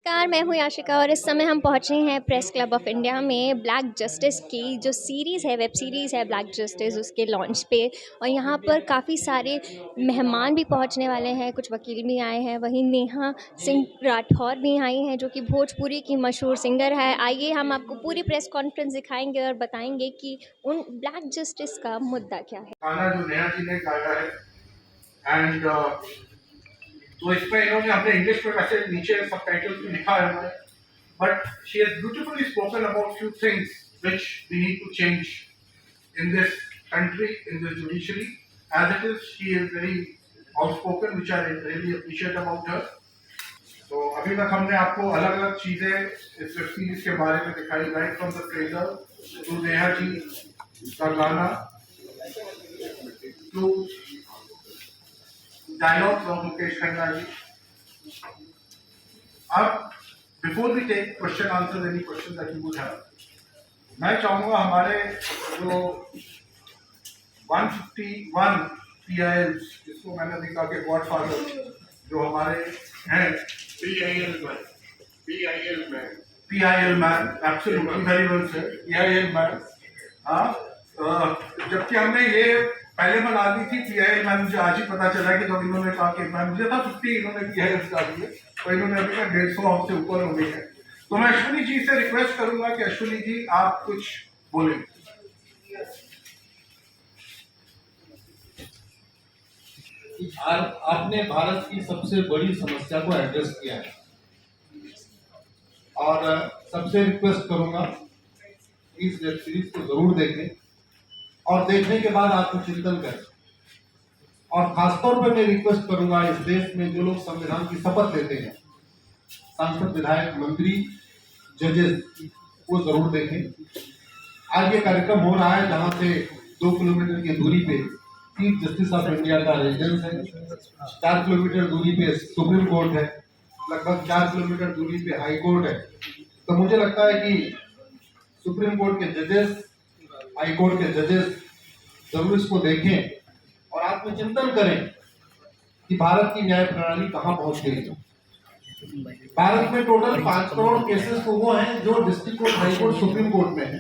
नमस्कार, मैं हूँ याशिका और इस समय हम पहुँचे हैं प्रेस क्लब ऑफ इंडिया में ब्लैक जस्टिस की जो सीरीज़ है, वेब सीरीज़ है ब्लैक जस्टिस, उसके लॉन्च पे। और यहाँ पर काफ़ी सारे मेहमान भी पहुँचने वाले हैं, कुछ वकील भी आए हैं। वहीं नेहा सिंह राठौर भी आई हैं जो कि भोजपुरी की मशहूर सिंगर है। आइए हम आपको पूरी प्रेस कॉन्फ्रेंस दिखाएंगे और बताएंगे कि उन ब्लैक जस्टिस का मुद्दा क्या है। गाना जो नेहा जी ने गाया है एंड तो इसमें इन्होंने अपने इंग्लिश में वैसे नीचे सबटाइटल्स में लिखा है, but she has beautifully spoken about few things which we need to change in this country, in this judiciary. As it is, she is very outspoken, which I really appreciate about her. तो अभी तक हमने आपको अलग अलग चीजें इस web series के बारे में दिखाई, right from the trailer to Neha ji का गाना to dialogue from Mukesh Khanna ji. अब before we take question answer any question that you would have, मैं चाहूंगा हमारे जो 151 PILs, जिसको मैंने देखा कि गॉडफादर जो हमारे हैं, PIL man, absolutely very well sir, PIL man. हाँ, जबकि हमने ये पहले बना दी थी PIL मैन, मुझे आज ही पता चला कि जब इन्होंने कहा कि मैं मुझे था 50 इन्होंने PIL डाल दिए, तो इन्होंने अभी तक 150 हमसे ऊपर हो गई है. तो मैं अश्विनी जी से रिक्वेस्ट करूंगा कि अश्विनी जी आप कुछ बोलें. आपने भारत की सबसे बड़ी समस्या को एड्रेस किया है और सबसे रिक्वेस्ट करूंगा इस वेब सीरीज को जरूर देखें और देखने के बाद आत्मचिंतन करें. और खासतौर पर मैं रिक्वेस्ट करूंगा इस देश में जो लोग संविधान की शपथ लेते हैं, सांसद, विधायक, मंत्री, जजेस, वो जरूर देखें. आज ये कार्यक्रम हो रहा है जहां से 2 किलोमीटर की दूरी पे चीफ जस्टिस ऑफ इंडिया का रेजिडेंस है, 4 किलोमीटर दूरी पे सुप्रीम कोर्ट है, लगभग 4 किलोमीटर दूरी पे हाई कोर्ट है. तो मुझे लगता है कि सुप्रीम कोर्ट के जजेस, हाई कोर्ट के जजेस जरूर इसको देखें और आत्मचिंतन करें कि भारत की न्याय प्रणाली कहां पहुंच गई है. भारत में टोटल 5 करोड़ केसेस तो वो हैं जो district court, high court, supreme court में है.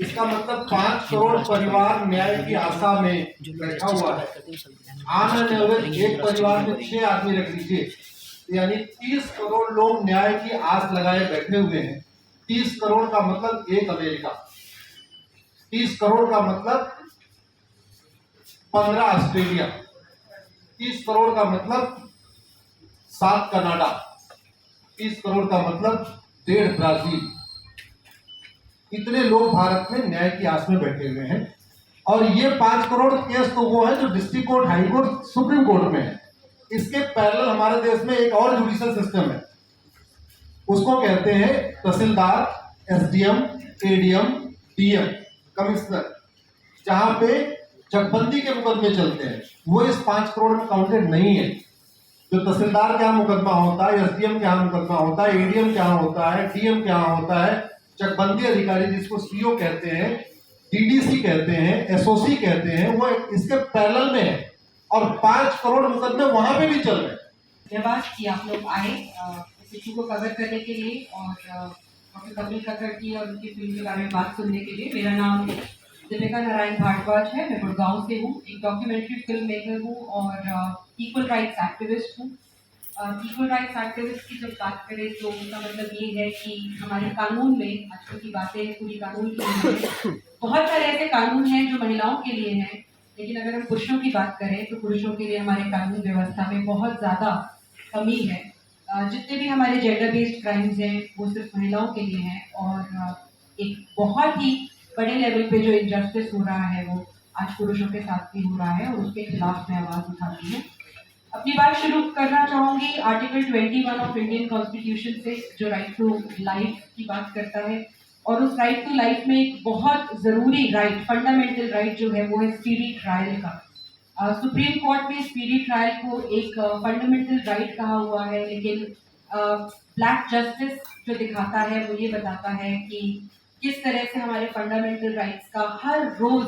इसका मतलब 5 करोड़ परिवार न्याय की आशा में बैठा हुआ है. ऑन एन एवरेज एक परिवार में 6 आदमी रख लीजिए, यानी 30 करोड़ लोग न्याय की आस लगाए बैठे हुए हैं. 30 करोड़ का मतलब एक अमेरिका, 30 करोड़ का मतलब 15 ऑस्ट्रेलिया, 30 करोड़ का मतलब 7 कनाडा, 30 करोड़ का मतलब 1.5 ब्राजील. इतने लोग भारत में न्याय की आस में बैठे हुए हैं. और ये 5 करोड़ केस तो वो है जो district court, high court, supreme court में है. इसके पैरेलल हमारे देश में एक और जुडिशियल सिस्टम है, उसको कहते हैं तहसीलदार, SDM, ADM, DM, कमिश्नर, जहां पे चकबंदी के मुकदमे चलते हैं. वो इस 5 करोड़ में काउंटेड नहीं है. जो तहसीलदार के यहाँ मुकदमा होता है, SDM के यहाँ मुकदमा होता है, ADM के यहाँ होता है, DM के यहाँ होता है, चकबंदी अधिकारी जिसको CO कहते हैं, DDC कहते हैं, SOC कहते हैं, वो इसके पैरेलल में है. और 5 करोड़ मुकदमे वहां पे भी चल रहे हैं. धन्यवाद कि आप लोग आए इस इशू को कवर करने के लिए और डॉक्टर कपिल खट्टर की और उनकी फिल्म के बारे में बात सुनने के लिए. मेरा नाम दीपिका नारायण भारद्वाज है, मैं गुड़गांव से हूँ. एक डॉक्यूमेंट्री फिल्म मेकर हूँ और इक्वल राइट्स एक्टिविस्ट हूँ. इक्वल राइट्स एक्टिविस्ट की जब बात करें तो उसका मतलब ये है कि हमारे कानून में, आजकल की बातें पूरी कानून की है, बहुत सारे ऐसे कानून हैं जो महिलाओं के लिए हैं, लेकिन अगर हम पुरुषों की बात करें तो पुरुषों के लिए हमारे कानून व्यवस्था में बहुत ज़्यादा कमी है. जितने भी हमारे जेंडर बेस्ड क्राइम्स हैं वो सिर्फ महिलाओं के लिए हैं. और एक बहुत ही बड़े लेवल पे जो इनजस्टिस हो रहा है वो आज पुरुषों के साथ भी हो रहा है और उसके खिलाफ मैं आवाज़ उठाती हूँ. अपनी बात शुरू करना चाहूँगी आर्टिकल 21 ऑफ इंडियन कॉन्स्टिट्यूशन से, जो राइट टू लाइफ की बात करता है. और उस राइट टू लाइफ में एक बहुत ज़रूरी राइट, फंडामेंटल राइट जो है वो है स्पीडी ट्रायल का. सुप्रीम कोर्ट में स्पीडी ट्रायल को एक फंडामेंटल राइट कहा हुआ है, लेकिन ब्लैक जस्टिस जो दिखाता है वो ये बताता है कि किस तरह से हमारे फंडामेंटल राइट्स का हर रोज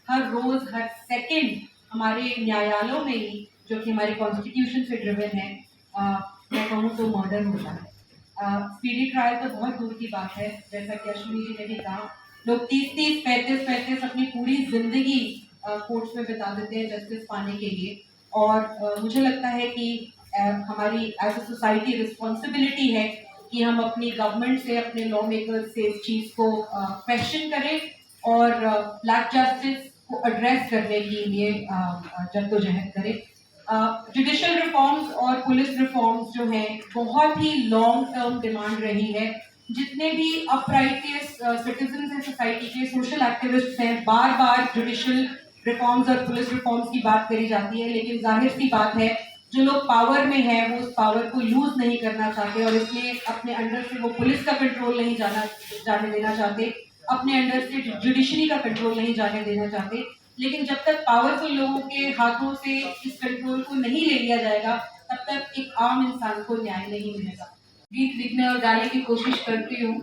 हर सेकंड हमारे न्यायालयों में ही, जो कि हमारे कॉन्स्टिट्यूशन से ड्रिवन है, मैं कहूँ तो मर्डर होता है. स्पीडी ट्रायल तो बहुत दूर की बात है, जैसा कि अश्विनी जी ने भी कहा, लोग 30-30, 35-35 अपनी पूरी जिंदगी कोर्ट्स में बिता देते हैं जस्टिस पाने के लिए। और मुझे लगता है कि हमारी एज अ सोसाइटी रिस्पॉन्सिबिलिटी है कि हम अपनी गवर्नमेंट से, अपने लॉ मेकर से इस चीज़ को क्वेश्चन करें और ब्लैक जस्टिस को एड्रेस करने के लिए जद्दोजहद करें। जुडिशल रिफॉर्म्स और पुलिस रिफॉर्म्स जो हैं बहुत ही लॉन्ग टर्म डिमांड रही है। जितने भी अपराइटियस सिटीजन हैं सोसाइटी के, सोशल एक्टिविस्ट हैं, बार बार जुडिशल रिफॉर्म्स और पुलिस रिफॉर्म्स की बात करी जाती है, लेकिन जाहिर सी बात है जो लोग पावर में हैं वो उस पावर को यूज नहीं करना चाहते और इसलिए अपने अंडर से वो पुलिस का कंट्रोल नहीं जाने देना चाहते, अपने अंडर से जुडिशरी का कंट्रोल नहीं जाने देना चाहते। लेकिन जब तक पावरफुल लोगों के हाथों से इस कंट्रोल को नहीं ले लिया जाएगा तब तक एक आम इंसान को न्याय नहीं मिलेगा। गीत लिखने और गाने की कोशिश करती हूँ।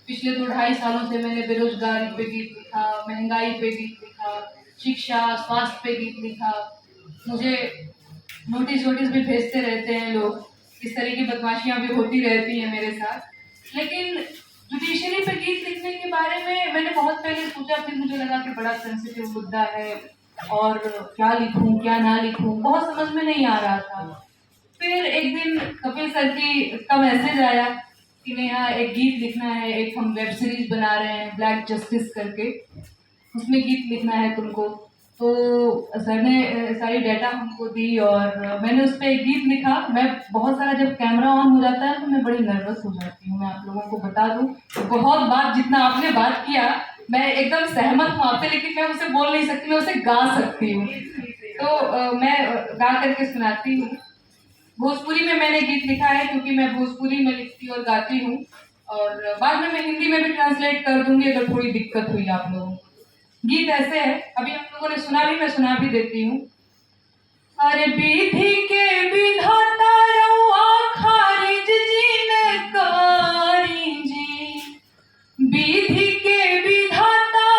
पिछले 2-2.5 सालों से मैंने बेरोजगारी पे गीत लिखा, महंगाई पे गीत लिखा, शिक्षा स्वास्थ्य पे गीत लिखा। मुझे नोटिस भी भेजते रहते हैं लोग, इस तरह की बदमाशियाँ भी होती रहती हैं मेरे साथ। लेकिन जुडिशरी पे गीत लिखने के बारे में मैंने बहुत पहले सोचा, फिर मुझे लगा कि बड़ा सेंसिटिव मुद्दा है और क्या लिखूं क्या ना लिखूं, बहुत समझ में नहीं आ रहा था। फिर एक दिन कपिल सर का मैसेज आया कि नेहा एक गीत लिखना है, एक हम वेब सीरीज बना रहे हैं ब्लैक जस्टिस करके, उसमें गीत लिखना है तुमको। तो सर ने सारी डाटा हमको दी और मैंने उस पर एक गीत लिखा। मैं बहुत सारा, जब कैमरा ऑन हो जाता है तो मैं बड़ी नर्वस हो जाती हूँ, मैं आप लोगों को बता दूँ। तो बहुत बात, जितना आपने बात किया मैं एकदम सहमत हूँ आपसे, लेकिन मैं उसे बोल नहीं सकती, मैं उसे गा सकती हूँ। तो मैं गा करके सुनाती हूँ। भोजपुरी में मैंने गीत लिखा है क्योंकि मैं भोजपुरी में लिखती और गाती हूँ, और बाद में मैं हिंदी में भी ट्रांसलेट कर दूंगी अगर थोड़ी दिक्कत हुई आप लोगों को। गीत ऐसे है, अभी आप लोगों ने सुना भी, मैं सुना भी देती हूँ। अरे विधि के विधाता रउआ खारिज जिनकारी जी, विधि के विधाता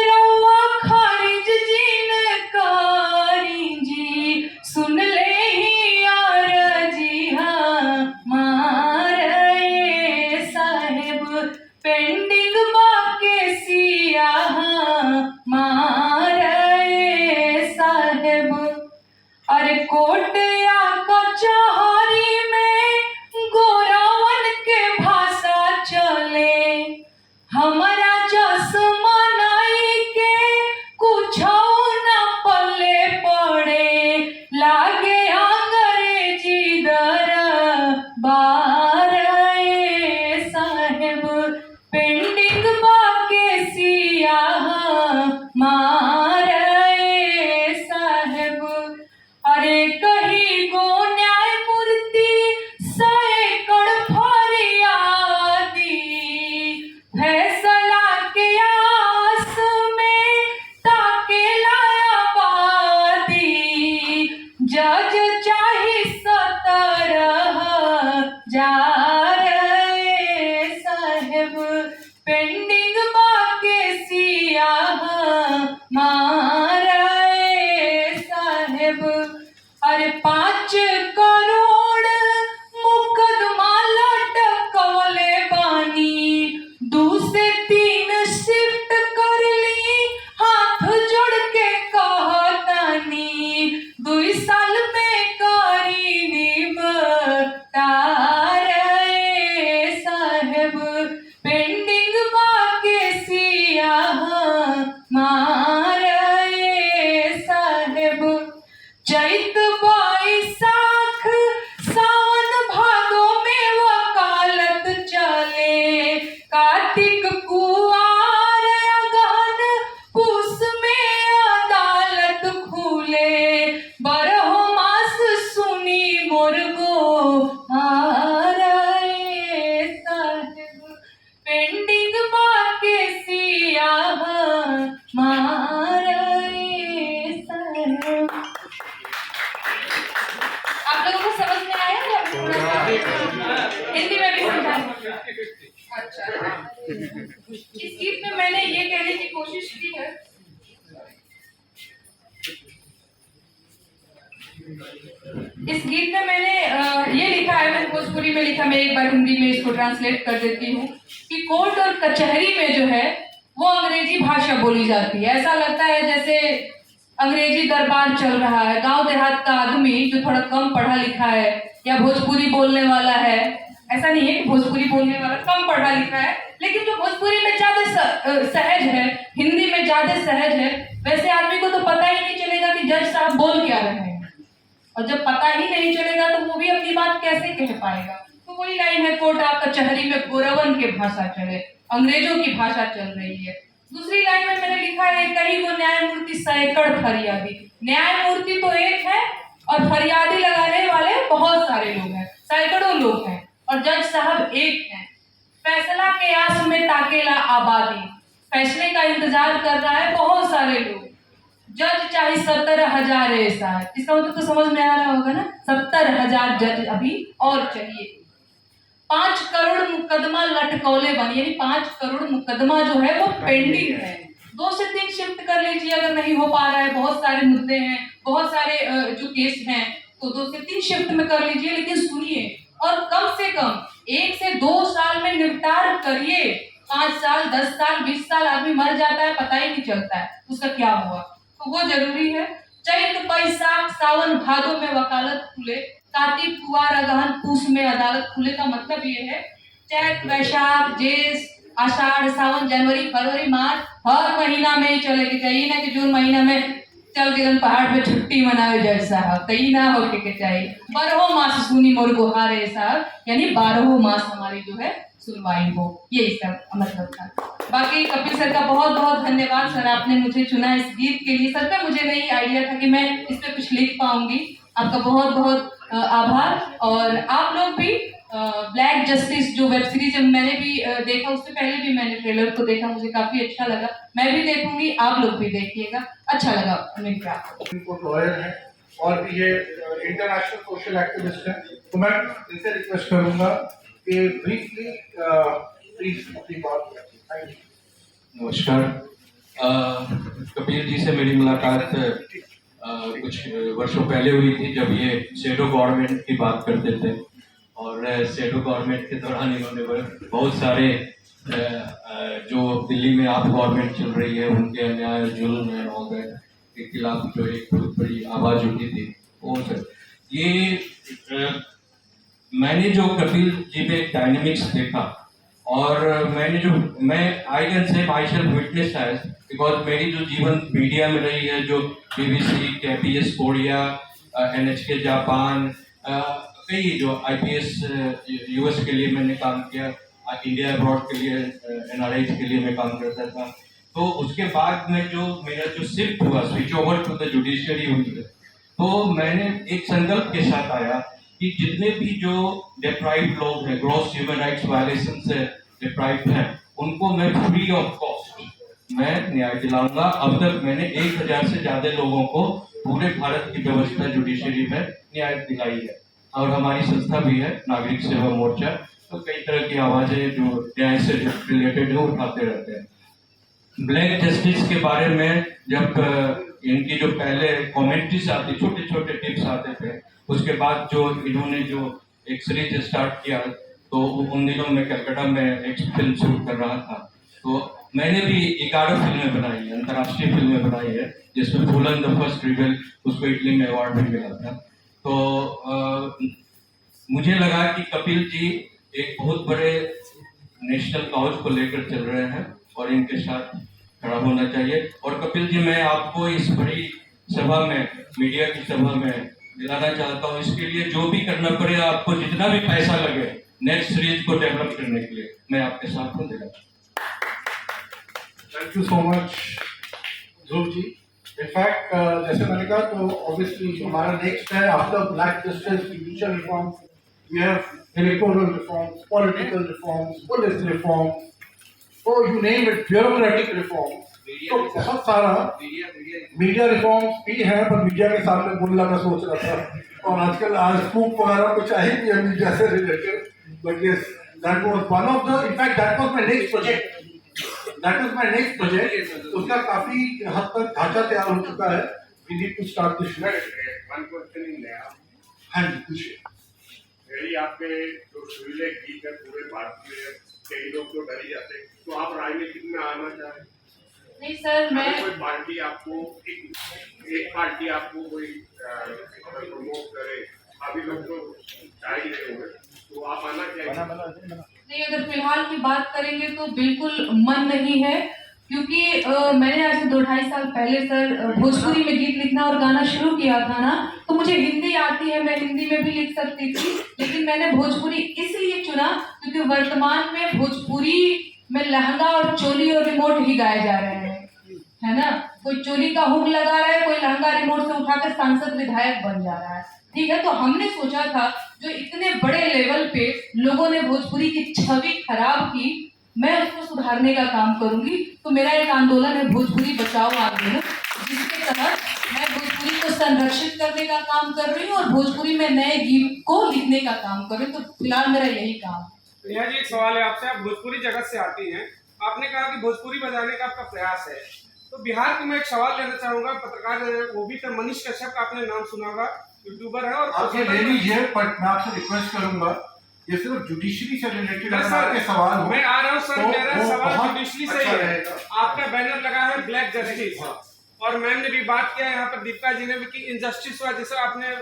रउआ खारिज जिनकारी जी, सुन ले ही आरजी हमारे साहेब, पेंडिंग बाके सिया हमारे साहेब। अरे कोट या कचहरी में गोरावन के भाषा चले, हमारा चश्मा नाई के कुछ न पल्ले पड़े, लागे अंग्रेजी दरबार साहेब, पेंडिंग बाके सिया हमारे साहेब। अरे कहीं गो न्यायमूर्ति सैकड़ फरियादी, फैसला के आस में ताके लायाबादी, जज चाहे 17,000 साहेब, पेंडिंग बाके सिया हमारे साहेब। अरे 5 करोड़ मुकदमा लटकवले बानी, 2 से 3 शिफ्ट कर ली, हाथ जोड़ के कहतानी, 2 साल में करी निबटार साहेब, पेंडिंग बाके सिया हमारे साहेब। चैत बैसाख सावन भादो में वकालत चले, कार्तिक कुआर अगहन पूस में अदालत खुले, बरहो मास सुनी मोर गोहार साहेब, पेंडिंग बाके सिया हमारे साहेब। आप लोगों को समझ में आया या हिंदी में भी समझा? अच्छा, इस गीत में मैंने ये कहने की कोशिश की है इस गीत में मैंने ये लिखा है, मैंने भोजपुरी में लिखा, मैं एक बार हिंदी में इसको ट्रांसलेट कर देती हूँ कि कोर्ट और कचहरी में जो है वो अंग्रेजी भाषा बोली जाती है। ऐसा लगता है जैसे अंग्रेजी दरबार चल रहा है। गांव देहात का आदमी जो थोड़ा कम पढ़ा लिखा है या भोजपुरी बोलने वाला है, ऐसा नहीं है कि भोजपुरी बोलने वाला कम पढ़ा लिखा है, लेकिन जो भोजपुरी में ज्यादा सहज है, हिंदी में ज्यादा सहज है, वैसे आदमी को तो पता ही नहीं चलेगा कि जज साहब बोल क्या रहे हैं। और जब पता ही नहीं चलेगा तो वो भी अपनी बात कैसे कह पाएगा। तो वही लाइन है, कोर्ट और कचहरी में गोरवन की भाषा चले, अंग्रेजों की भाषा चल रही है। दूसरी लाइन में मैंने लिखा है, कई को न्यायमूर्ति सैकड़ फरियादी। न्यायमूर्ति तो एक है और फरियादी लगाने वाले बहुत सारे लोग हैं, सैकड़ों लोग हैं, और जज साहब एक हैं। फैसला के आस में ताकेला आबादी, फैसले का इंतजार कर रहा है बहुत सारे लोग। जज चाहे 70,000 ऐसा है, इसका मतलब तो समझ में आ रहा होगा ना, 70,000 जज अभी और चाहिए। 5 करोड़ मुकदमा लटकौले बनी, यानी 5 करोड़ मुकदमा जो है वो पेंडिंग है। 2 से 3 शिफ्ट कर लीजिए अगर नहीं हो पा रहा है, बहुत सारे मुद्दे हैं, बहुत सारे जो केस हैं, तो 2 से 3 शिफ्ट में कर लीजिए, लेकिन सुनिए, और कम से कम 1 से 2 साल में निपटार करिए। 5 साल 10 साल 20 साल आदमी मर जाता है, पता ही नहीं चलता है उसका क्या हुआ, तो वो जरूरी है। चैत बैसाख सावन भादों में वकालत खुले, कार्तिक कुवार अगहन पूस में अदालत खुले का मतलब ये है, चैत बैसाख जेठ आषाढ़ सावन जनवरी फरवरी मार्च हर महीना में ही चलेगी। चाहिए ना कि जून महीना में चल के पहाड़ पे छुट्टी मनावे जज साहब, तई ना हो के चाहिए। 12 मास सुनी मोर गुहारे साहब, यानी 12 मास हमारी जो है सुनवाई हो, ये इसका मतलब था। बाकी कपिल सर का बहुत बहुत धन्यवाद सर, आपने मुझे चुना इस गीत के लिए। सर का मुझे नहीं आइडिया था कि मैं इस पे कुछ लिख पाऊंगी, आपका बहुत बहुत आभार। और आप लोग भी ब्लैक जस्टिस जो वेब सीरीज मैंने भी देखा, उससे पहले भी मैंने ट्रेलर को देखा, मुझे काफी अच्छा लगा, मैं भी देखूंगी, आप लोग भी देखिएगा, अच्छा लगा मिलकर आपको। इनको लॉयर है और ये इंटरनेशनल सोशल एक्टिविस्ट है, तो मैं इनसे रिक्वेस्ट करूंगा कि ब्रीफली प्लीज अपनी बात करें। नमस्कार। कपिल जी से मेरी मुलाकात कुछ वर्षों पहले हुई थी, जब ये शेडो गवर्नमेंट की बात करते थे, और शेडो गवर्नमेंट के दौरान इन्होंने बहुत सारे जो दिल्ली में आप गवर्नमेंट चल रही है उनके अन्याय जुल्म और के खिलाफ जो एक बहुत बड़ी आवाज़ उठी थी, वो सर ये मैंने जो कपिल जी में डायनेमिक्स देखा, और मैं I can say myself witness as, because मेरी जो जीवन मीडिया में रही है, जो BBC, KPS Korea, NHK Japan, कई जो IPS US के लिए मैंने काम किया, इंडिया अब्रॉड के लिए NRIs के लिए मैं काम करता था। तो उसके बाद में जो मेरा जो शिफ्ट हुआ, switch over to the judiciary हुई है, तो मैंने एक संकल्प के साथ आया कि जितने भी जो डिप्राइव्ड लोग हैं, ग्रॉस ह्यूमन राइट्स वायलेशन से डिप्राइव्ड हैं, उनको मैं फ्री ऑफ कॉस्ट मैं न्याय दिलाऊंगा। अब तक मैंने 1000 से ज्यादा लोगों को पूरे भारत की व्यवस्था जुडिशरी में न्याय दिलाई है, और हमारी संस्था भी है नागरिक सेवा मोर्चा, तो कई तरह की आवाजें जो न्याय से रिलेटेड है उठाते रहते हैं। ब्लैक जस्टिस के बारे में जब इनकी जो पहले कमेंट्रीज आती, छोटे छोटे टिप्स आते थे, उसके बाद जो इन्होंने जो एक सीरीज स्टार्ट किया, तो उन दिनों में कलकत्ता में एक फिल्म शूट कर रहा था, तो मैंने भी 11 फिल्में बनाई, अंतर्राष्ट्रीय फिल्में बनाई है, जिसमें फूलन द फर्स्ट रिबेल, उसको इटली में अवार्ड भी मिला था। तो मुझे लगा कि कपिल जी एक बहुत बड़े नेशनल कॉज को लेकर चल रहे हैं और इनके साथ खड़ा होना चाहिए। और कपिल जी, मैं आपको इस बड़ी सभा में, मीडिया की सभा में दिलाना चाहता हूँ, इसके लिए जो भी करना पड़े, आपको जितना भी पैसा लगे नेक्स्ट सीरीज को डेवलप करने के लिए, मैं आपके साथ हूँ। Thank you so much Dhruv ji. In fact जैसे मैंने कहा, तो ऑब्वियसली हमारा नेक्स्ट है after black justice, judicial reforms, we have electoral reforms, political reforms, police reforms, तो you name it, bureaucratic reforms, तो बहुत सारा मीडिया रिफॉर्म्स भी है, पर मीडिया के सामने बोलना मैं सोच रहा था, और आजकल आज स्कूप वगैरह कुछ आई भी है मीडिया से related, but yes, that was one of the, in fact that was my next project, उसका काफी हद तक ढांचा तैयार हो चुका है। We need to start this. हाँ जी पूछिए। यही आपने जो सुविलेख की है पूरे भारत में, कई लोग तो डर ही जाते हैं, तो आप राजनीति में आना चाहें? नहीं सर, मैं अगर कोई पार्टी आपको एक पार्टी आपको कोई प्रमोट करे, अभी लोग तो चाह ही रहे होंगे, तो आप आना चाहेंगे? नहीं, अगर फिलहाल की बात करेंगे तो बिल्कुल मन नहीं है, क्योंकि मैंने आज से 2-2.5 साल पहले सर भोजपुरी में गीत लिखना और गाना शुरू किया था ना, तो मुझे हिंदी आती है, मैं हिंदी में भी लिख सकती थी, लेकिन मैंने भोजपुरी इसलिए चुना क्योंकि वर्तमान में भोजपुरी में लहंगा और चोली और रिमोट ही गाए जा रहे हैं, है ना। कोई चोली का हुक लगा रहा है, कोई लहंगा रिमोट से उठाकर सांसद विधायक बन जा रहा है, ठीक है। तो हमने सोचा था जो इतने बड़े लेवल पे लोगों ने भोजपुरी की छवि खराब की, मैं उसको सुधारने का काम करूंगी। तो मेरा एक आंदोलन है भोजपुरी बचाओ आंदोलन, जिसके तहत मैं भोजपुरी को संरक्षित करने का काम कर रही हूँ और भोजपुरी में नए गीत को लिखने का काम कर रही हूँ। तो फिलहाल मेरा यही काम है। नेहा जी, एक सवाल है आपसे। आप भोजपुरी जगत से आती हैं, आपने कहा कि भोजपुरी बजाने का आपका प्रयास है, तो बिहार को मैं एक सवाल लेना चाहूंगा। पत्रकार वो भी तो मनीष कश्यप का आपने नाम सुना होगा, यूट्यूबर है। और आप ये ले लीजिए, पर मैं आपसे रिक्वेस्ट करूंगा, ये सिर्फ जुडिशरी से रिलेटेड आपके सवाल हो, मैं आ रहा हूँ सर, तो मेरा सवाल जुडिशरी से ही है। रहेगा। आपका बैनर लगा है ब्लैक जस्टिस, और मैम ने भी बात किया यहाँ पर, दीपिका जी ने भी, कि इनजस्टिस हुआ, जैसे आपने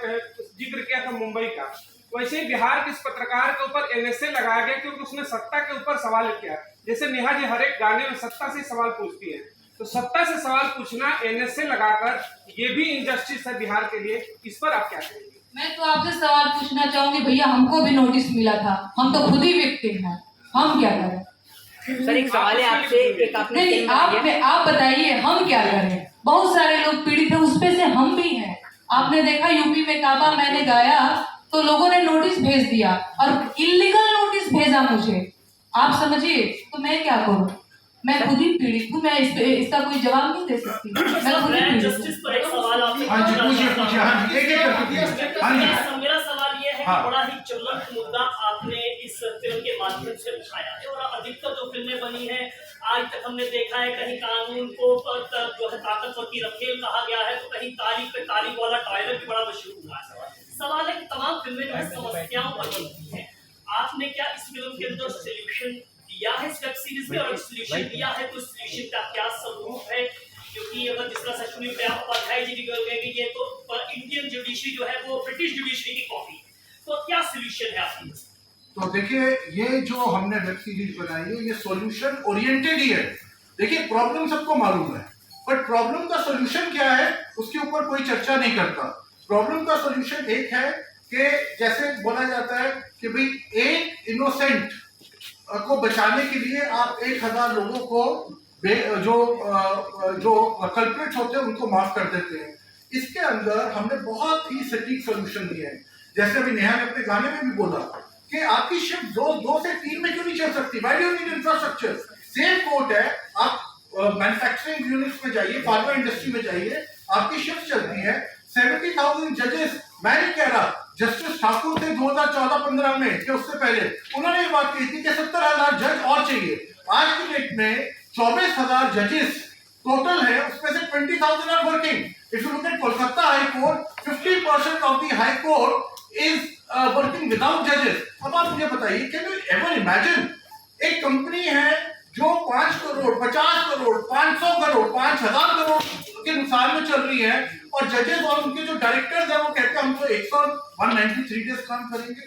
जिक्र किया था मुंबई का, वैसे ही बिहार के इस पत्रकार के ऊपर एनएसए लगाया गया क्योंकि उसने सत्ता के ऊपर सवाल किया। जैसे नेहा जी हर एक गाने में सत्ता से सवाल पूछती है, तो सत्ता से सवाल पूछना एनएसए लगाकर, ये भी इनजस्टिस है बिहार के लिए। इस पर आप क्या कहेंगे? मैं तो आपसे सवाल पूछना चाहूंगी, भैया हमको भी नोटिस मिला था, हम तो खुद ही विक्टिम हैं, हम क्या करें? सर एक सवाल है आपसे, एक आपने नहीं, आप बताइए हम क्या करें? बहुत सारे लोग पीड़ित हैं, उसपे से हम भी हैं। आपने देखा यूपी में काबा मैंने गाया तो लोगों ने नोटिस भेज दिया और इल्लीगल नोटिस भेजा मुझे, आप समझिए। तो मैं क्या करूं? मैं खुद ही पीड़ित हूँ, मैं इसका कोई जवाब नहीं दे सकती। मैं खुद ही पीड़ित जस्टिस पर एक सवाल आपसे हाँ जी पूछिए पूछिए। हाँ जी एक करके हाँ जी। मेरा सवाल ये है हाँ। कि बड़ा ही ज्वलंत मुद्दा आपने इस फिल्म के माध्यम से उठाया है, और अधिकतर जो फिल्में बनी हैं आज तक हमने देखा है, कहीं कानून को जो है ताकतवर की रखेल कहा गया है, तो कहीं तारीख पे तारीख वाला टॉयलेट भी बड़ा मशहूर हुआ है। सवाल है कि तमाम फिल्में जो है समस्याओं पर बनती हैं, आपने क्या इस फिल्म के अंदर सोल्यूशन दिया है इस वेब सीरीज में? और सोल्यूशन दिया है तो सोल्यूशन का क्या स्वरूप है? क्योंकि अगर जिस तरह से सुनील उपाध्याय जी निकल गए कि ये तो इंडियन जुडिशरी जो है वो ब्रिटिश जुडिशरी की कॉपी, तो क्या सोल्यूशन है आपकी? तो देखिए, ये जो हमने वेब सीरीज बनाई है, ये सॉल्यूशन ओरिएंटेड ही है। देखिए, प्रॉब्लम सबको मालूम है, बट प्रॉब्लम का सॉल्यूशन क्या है उसके ऊपर कोई चर्चा नहीं करता। प्रॉब्लम का सॉल्यूशन एक है कि जैसे बोला जाता है कि भाई एक इनोसेंट को बचाने के लिए आप 1000 लोगों को जो कल्प्रिट्स होते हैं उनको माफ कर देते हैं। इसके अंदर हमने बहुत ही सटीक सॉल्यूशन दिए हैं। जैसे अभी नेहा ने अपने गाने में भी बोला कि आपकी शिफ्ट 2 से 3 में क्यों नहीं चल सकती? Why do you need infrastructure? Same court है, आप मैन्युफैक्चरिंग यूनिट्स में जाइए, फार्मा इंडस्ट्री में जाइए, आपकी शिफ्ट चलती है। 70,000 जजेस, मैं नहीं कह रहा, जस्टिस ठाकुर थे 2014-15 में, कि उससे पहले उन्होंने ये बात कही थी कि 70,000 जज और चाहिए। आज की डेट में 24,000 जजेस टोटल है, उसमें से 20,000 are working. If you look at Kolkata high court, 50% of the high court is working without जजेस। अब आप मुझे बताइए, कैन यू एवर इमेजिन एक कंपनी है जो 5 करोड़, 50 करोड़, 500 करोड़, 5,000 करोड़ के नुकसान में चल रही है, और जजेस और उनके जो डायरेक्टर्स हैं वो कहते हैं हम तो 193 डेज काम करेंगे,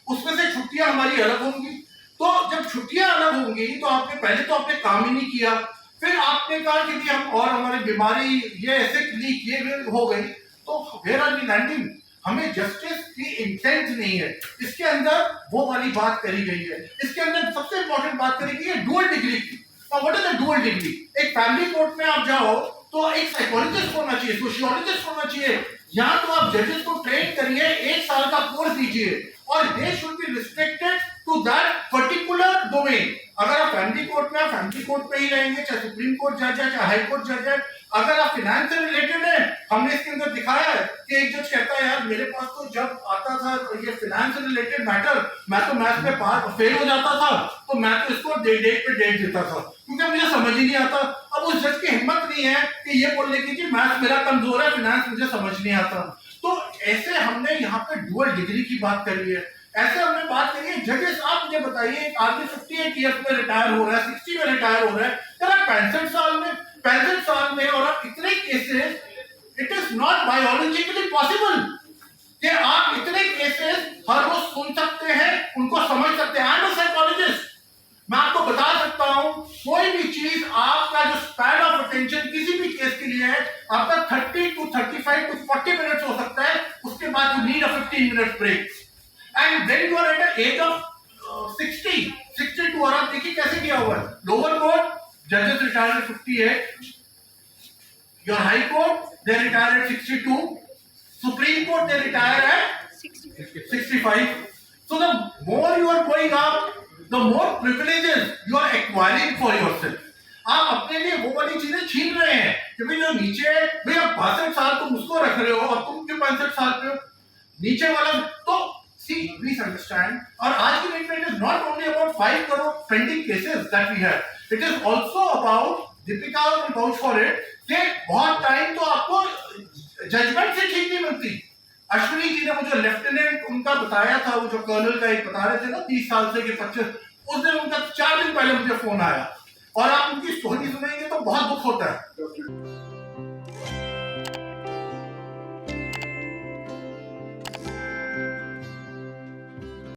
उसमें से छुट्टियां हमारी अलग होंगी। तो जब छुट्टियां अलग होंगी तो आपने पहले तो आपने काम ही नहीं किया, फिर आपने कहा कि हम और हमारी बीमारी ये ऐसे लीक ये हो गई, तो वेयर आर वी लैंडिंग? हमें जस्टिस की इंटेंट नहीं है। इसके अंदर वो वाली बात करी गई है। इसके अंदर सबसे इंपॉर्टेंट बात करी गई है डुअल डिग्री की। What is the dual degree? एक फैमिली कोर्ट में आप जाओ तो एक साइकोलॉजिस्ट होना चाहिए, सोशियोलॉजिस्ट होना चाहिए, या तो आप जजेस को ट्रेन करिए, 1 साल का कोर्स दीजिए, और they should be restricted to that particular domain. अगर आप फैमिली कोर्ट में, फैमिली कोर्ट पे ही रहेंगे, चाहे सुप्रीम कोर्ट जज है, चाहे हाई कोर्ट जज है। अगर आप फाइनेंस से रिलेटेड है, हमने इसके अंदर दिखाया है कि एक जज कहता है यार मेरे पास तो जब आता था ये फाइनेंस से रिलेटेड मैटर, मैं तो मैथ में फेल हो जाता था, तो मैं तो इसको डेट पे डेट देता था क्योंकि मुझे समझ ही नहीं आता। अब उस जज की हिम्मत नहीं है कि ये बोलने की कि मैथ मेरा कमजोर है, फाइनेंस मुझे समझ नहीं आता। तो ऐसे हमने यहाँ पे डुअल डिग्री की बात करी है, ऐसे हमने बात करी है जजेस। आप मुझे बताइए, एक आदमी 58 ईयर्स में रिटायर हो रहा है, 60 में रिटायर हो रहा है, यार 65 साल में और आप इतने cases, it is not biologically possible कि आप इतने केसेस हर रोज सुन सकते हैं, उनको समझ सकते हैं। आई एम अ साइकोलॉजिस्ट, मैं आपको बता सकता हूं, कोई भी चीज आपका जो स्पैन ऑफ अटेंशन किसी भी केस के लिए है, आपका 30 to 35 to 40 मिनट्स हो सकता है, उसके बाद you need a 15 minute break. And then you are at the age of 62, और आप देखिए कैसे किया हुआ है। लोअर कोर्ट जजेस retire at 58, your high court they retire at 62, supreme court they retire at 65. So the more you are going up, the more privileges you are acquiring for yourself. आप अपने लिए वो वाली चीजें छीन रहे हैं कि भाई जो नीचे है, भाई आप 62 साल तुम उसको रख रहे हो और तुम क्यों 65 साल पे हो, नीचे वाला तो see, please understand. और आज की डेट में it is not only about 5 crore pending cases that we have. It is also about, Deepika will vouch for it, कि बहुत टाइम तो आपको जजमेंट से ठीक नहीं मिलती। अश्विनी जी ने मुझे लेफ्टिनेंट उनका बताया था, वो जो कर्नल का एक बता रहे थे ना 30 साल से कि 25, उस दिन उनका 4 दिन पहले मुझे फोन आया, और आप उनकी स्टोरी सुनेंगे तो बहुत दुख होता है।